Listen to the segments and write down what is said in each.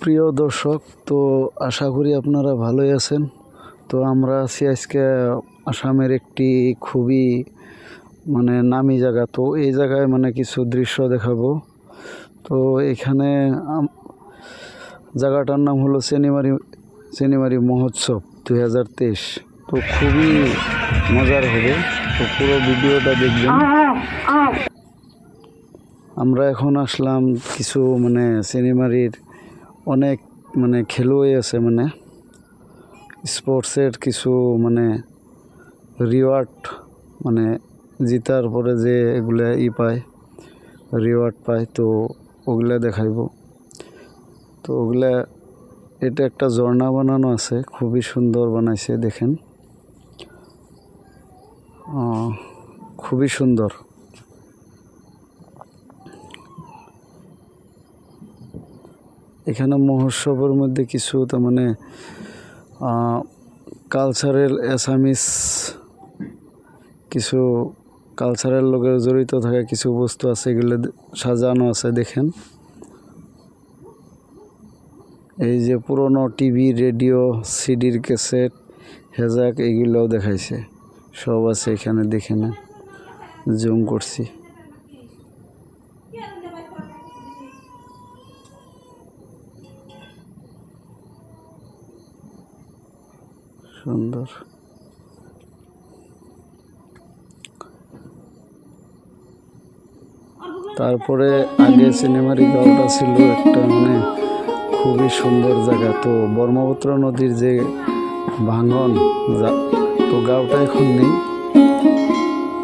প্রিয় দর্শক, তো আশা করি আপনারা ভালোই আছেন। তো আমরা আছি আজকে আসামের একটি খুবই নামি জায়গা। তো এই জায়গায় কিছু দৃশ্য দেখাবো। তো এখানে জায়গাটার নাম হলো চেনিমারি মহোৎসব 2023। তো খুবই মজার হবে, তো পুরো ভিডিওটা দেখবেন। আমরা এখন আসলাম কিছু চেনিমারির অনেক খেলোয়াড় আছে, স্পোর্টসের কিছু রিওয়ার্ড, জিতার পরে যে এগুলা পায়, রিওয়ার্ড পায়। তো ওগুলা দেখাইব। তো ওগুলা, এটা একটা ঝর্ণা বানানো আছে, খুবই সুন্দর বানাইছে, দেখেন, খুবই সুন্দর। এখানে মহোৎসবের মধ্যে কিছু কালচারাল অ্যাসামিস, কিছু কালচারাল লোকের জড়িত থাকে কিছু বস্তু আছে, এগুলো সাজানো আছে, দেখেন। এই যে পুরনো টিভি, রেডিও, সিডির ক্যাসেট, হেজাক, এগুলোও দেখাইছে, সব আছে এখানে, দেখে না, জুম করছি। সুন্দর। তারপরে আগে সিনেমারি গাঁওটা ছিল একটা খুবই সুন্দর জায়গা। তো ব্রহ্মপুত্র নদীর যে ভাঙন, তো গাঁওটা এখন নেই।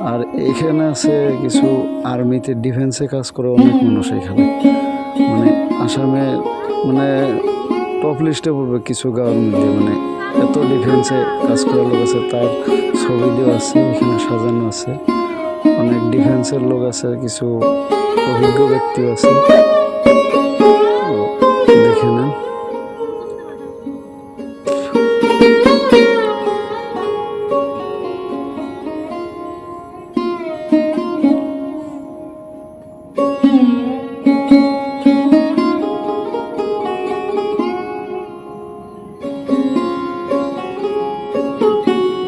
আর এখানে আছে কিছু আর্মিতে, ডিফেন্সে কাজ করে অনেক মানুষ এখানে, আসামে টপ লিস্টে পড়বে কিছু গাঁওয়ের মধ্যে, এত ডিফেন্সে কাজ করার লোক আছে। তার ছবি দেওয়া আছে এখানে, সাজানো আছে, অনেক ডিফেন্সের লোক আছে, কিছু অভিজ্ঞ ব্যক্তিও আছে, দেখে নেন।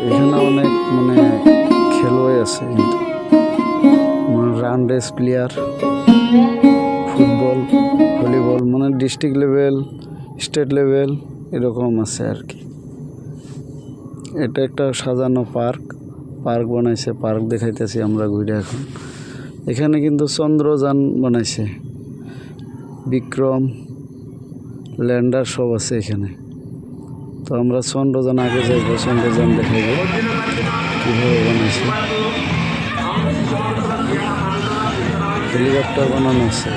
এখানে অনেক খেলোয়াড় আছে, কিন্তু run race player, football, volleyball, district level, state level, এরকম আছে আর কি। এটা একটা সাজানো পার্ক বানাইছে, পার্ক দেখাইতেছি আমরা ঘুরে এখন। এখানে কিন্তু চন্দ্রযান বানাইছে, বিক্রম ল্যান্ডার সব আছে এখানে। তো আমরা চন্দ্রযান আগে যাইব, চন্দ্রযান দেখাইব কীভাবে বানাইছে। হেলিকপ্টার বানানো আছে।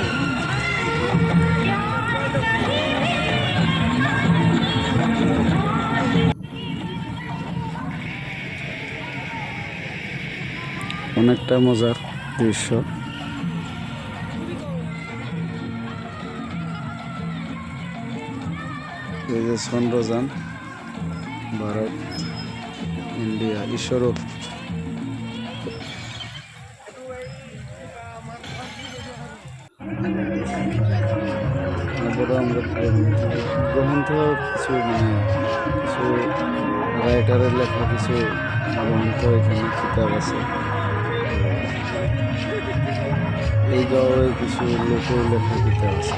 অনেকটা মজার দৃশ্য। এই যে চন্দ্রযান, ভারত, ইন্ডিয়া, ইসরো। আমরা গ্রন্থ কিছু কিছু রাইটারের লেখা কিছু গ্রন্থ, এখানে কিতাব আছে। এই গাঁয়ে কিছু লোকের লেখা কিতাব আছে।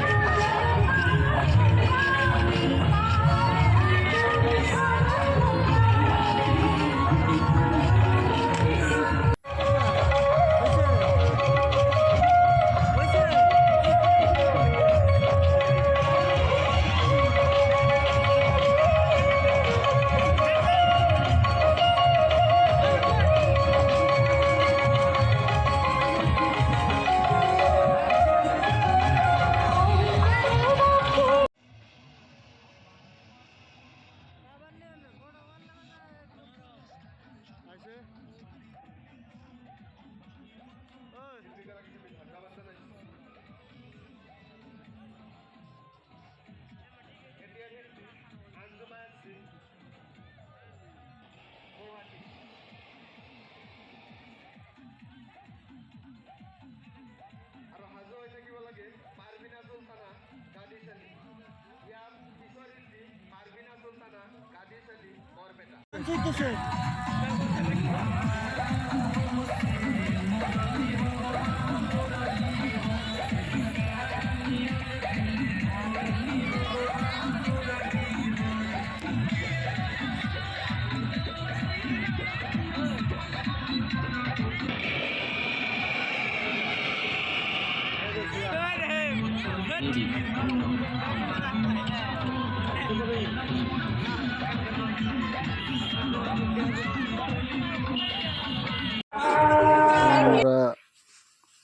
আমরা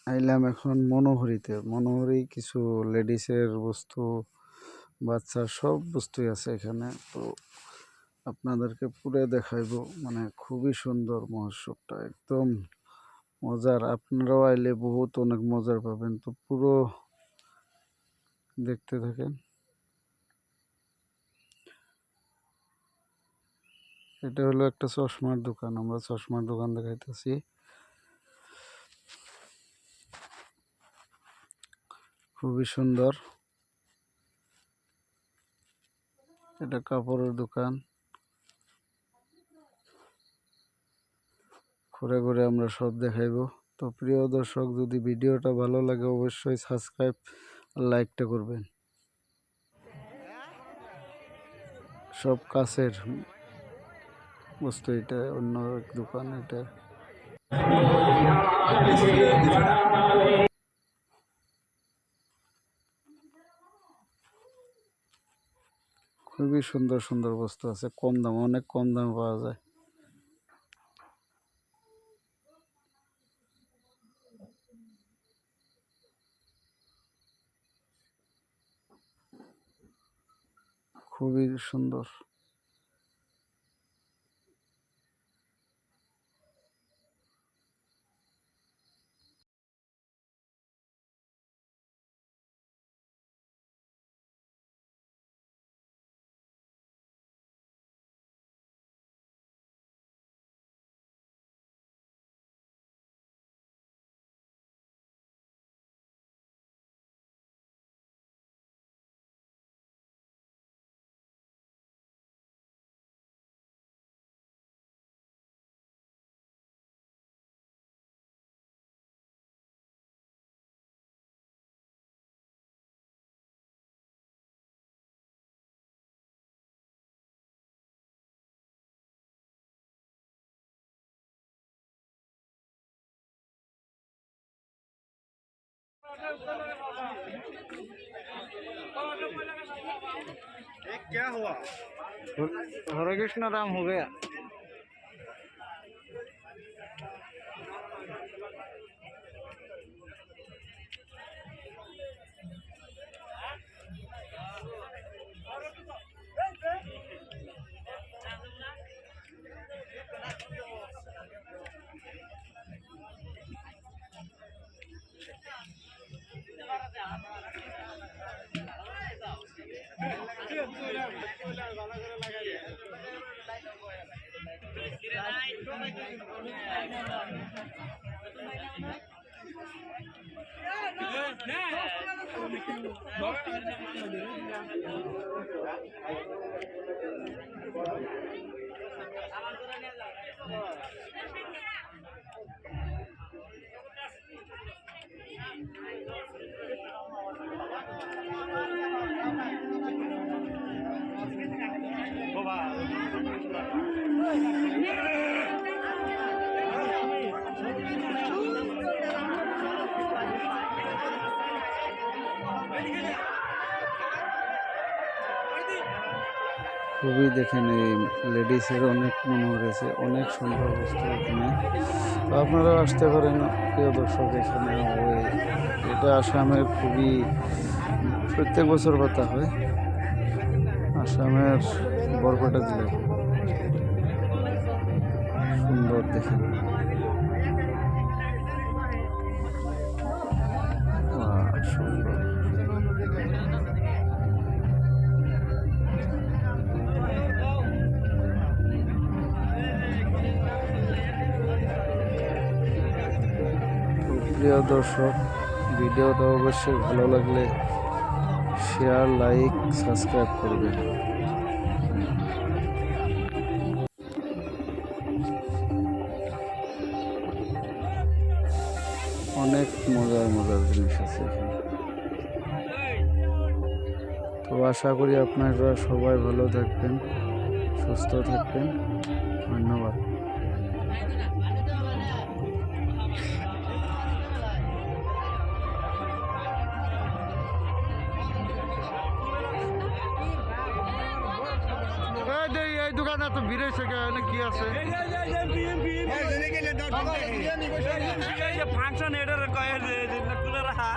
আইলাম এখন মনোহরিতে। মনোহরি কিছু লেডিসের বস্তু, বাচ্চার সব বস্তুই আছে এখানে। তো আপনাদেরকে পুরো দেখাইবো, মানে খুবই সুন্দর মহোৎসবটা, একদম মজার। আপনারাও আইলে বহুত অনেক মজার পাবেন। তো পুরো দেখতে থাকেন। এটা হলো একটা চশমার দোকান, আমরা চশমার দোকান দেখাইতেছি। খুবই সুন্দর। এটা কাপড়ের দোকান। ঘুরে ঘুরে আমরা সব দেখাইব। তো প্রিয় দর্শক, যদি ভিডিওটা ভালো লাগে অবশ্যই সাবস্ক্রাইব আর লাইকটা করবেন। সব কাছের বস্তু। এটা অন্য এক দোকান। এটা খুবই সুন্দর সুন্দর বস্তু আছে, কম দাম, অনেক কম দামে পাওয়া যায়। খুবই সুন্দর। क्या हुआ? हरे कृष्ण राम हो गया। খুবই দেখেন, এই লেডিসের অনেক মনে হয়েছে, অনেক সুন্দর বস্তু এখানে। তো আপনারাও আসতে পারেন প্রিয় দর্শক। এখানে ওই এটা আসামের খুবই প্রত্যেক বছর পাতা হয়, আসামের বরপেটা জেলায়। সুন্দর দেখেন, সুন্দর। প্রিয় দর্শক, ভিডিওটা অবশ্যই ভালো লাগলে শেয়ার, লাইক, সাবস্ক্রাইব করবেন। অনেক মজার মজার জিনিস আছে এখানে। তো আশা করি আপনারা সবাই ভালো থাকবেন, সুস্থ থাকবেন। ধন্যবাদ। এই দোকানে তো ভিড় হয়েছে, কি আছে? ফাংশন এটার কয়ে খুলে রাখা